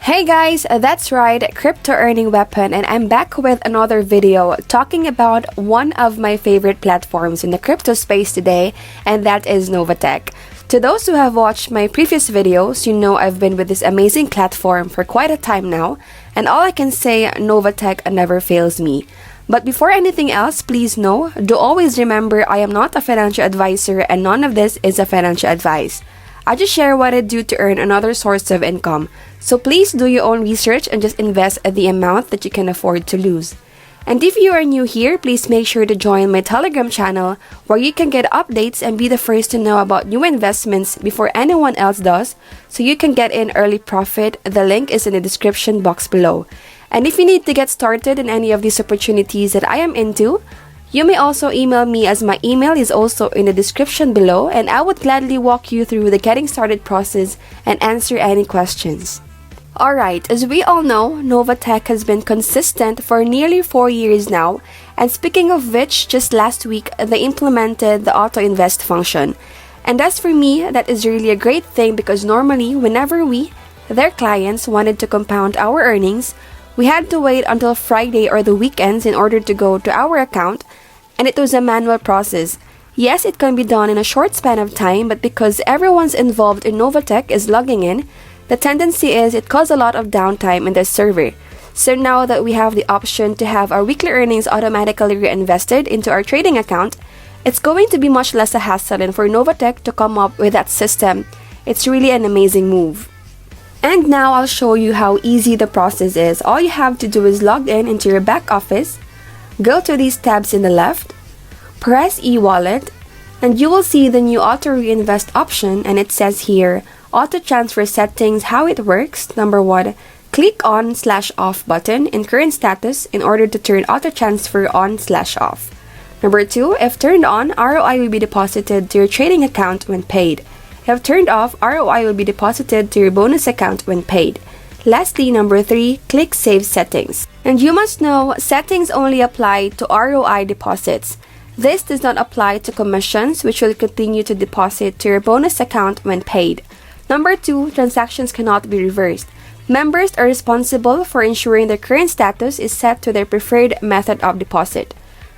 Hey guys, that's right, Crypto Earning Weapon, and I'm back with another video talking about one of my favorite platforms in the crypto space today, and that is Novatech. To those who have watched my previous videos, you know I've been with this amazing platform for quite a time now, and all I can say, Novatech never fails me. But before anything else, please know, do always remember I am not a financial advisor and none of this is a financial advice. I just share what I do to earn another source of income. So please do your own research and just invest at the amount that you can afford to lose. And if you are new here, please make sure to join my Telegram channel where you can get updates and be the first to know about new investments before anyone else does, so you can get in early profit. The link is in the description box below. And if you need to get started in any of these opportunities that I am into, you may also email me, as my email is also in the description below, and I would gladly walk you through the getting started process and answer any questions. Alright, as we all know, Novatech has been consistent for nearly 4 years now, and speaking of which, just last week they implemented the Auto Invest function. And as for me, that is really a great thing because normally whenever we, their clients, wanted to compound our earnings, we had to wait until Friday or the weekends in order to go to our account, and it was a manual process. Yes, it can be done in a short span of time, but because everyone's involved in Novatech is logging in, the tendency is it caused a lot of downtime in the server. So now that we have the option to have our weekly earnings automatically reinvested into our trading account, it's going to be much less a hassle, and for Novatech to come up with that system, it's really an amazing move. And now I'll show you how easy the process is. All you have to do is log in into your back office, go to these tabs in the left, press e-wallet, and you will see the new Auto Reinvest option, and it says here, Auto Transfer Settings. How it works: number 1, click on/off button in current status in order to turn Auto Transfer on/off. Number 2, if turned on, ROI will be deposited to your trading account when paid. If turned off, ROI will be deposited to your bonus account when paid. Lastly, number 3, click Save Settings. And you must know, settings only apply to ROI deposits. This does not apply to commissions, which will continue to deposit to your bonus account when paid. Number 2, transactions cannot be reversed. Members are responsible for ensuring their current status is set to their preferred method of deposit.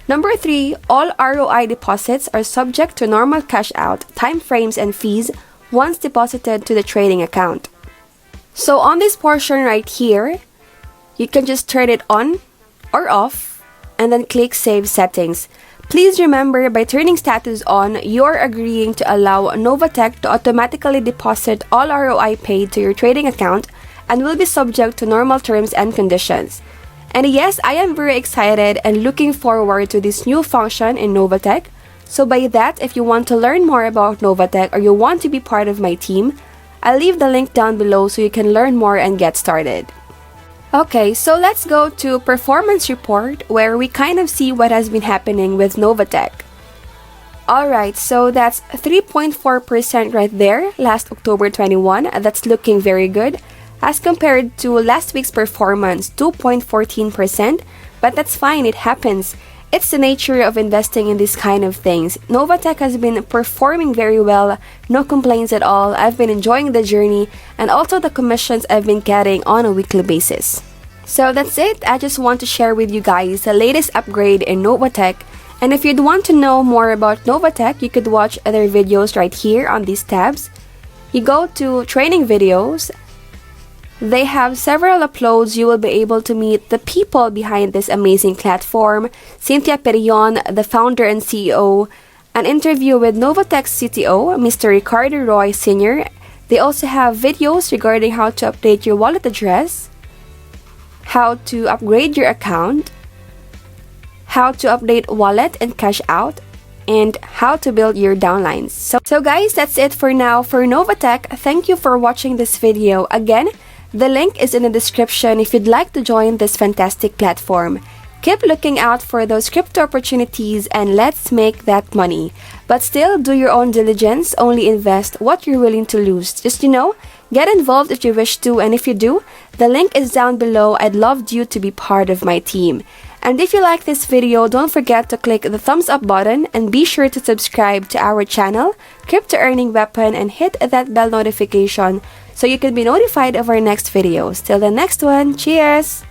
Number 3, all ROI deposits are subject to normal cash out, time frames, and fees once deposited to the trading account. So on this portion right here, you can just turn it on or off and then click Save Settings. Please remember, by turning status on, you are agreeing to allow Novatech to automatically deposit all ROI paid to your trading account and will be subject to normal terms and conditions. And yes, I am very excited and looking forward to this new function in Novatech. So by that, if you want to learn more about Novatech or you want to be part of my team, I'll leave the link down below so you can learn more and get started. Okay, so let's go to Performance Report, where we kind of see what has been happening with Novatech. Alright, so that's 3.4% right there, last October 21. That's looking very good. As compared to last week's performance, 2.14%, but that's fine, it happens. It's the nature of investing in these kind of things. Novatech has been performing very well, no complaints at all. I've been enjoying the journey and also the commissions I've been getting on a weekly basis. So that's it. I just want to share with you guys the latest upgrade in Novatech. And if you'd want to know more about Novatech, you could watch other videos right here on these tabs. You go to training videos. They have several uploads. You will be able to meet the people behind this amazing platform. Cynthia Perion, the founder and CEO, an interview with Novatech's CTO, Mr. Ricardo Roy Sr. They also have videos regarding how to update your wallet address, how to upgrade your account, how to update wallet and cash out, and how to build your downlines. So guys, that's it for now for Novatech. Thank you for watching this video. Again, the link is in the description if you'd like to join this fantastic platform. Keep looking out for those crypto opportunities and let's make that money. But still, do your own diligence. Only invest what you're willing to lose. Just, get involved if you wish to, and if you do, the link is down below. I'd love you to be part of my team. And if you like this video, don't forget to click the thumbs up button and be sure to subscribe to our channel, Crypto Earning Weapon, and hit that bell notification so you can be notified of our next videos. Till the next one, cheers!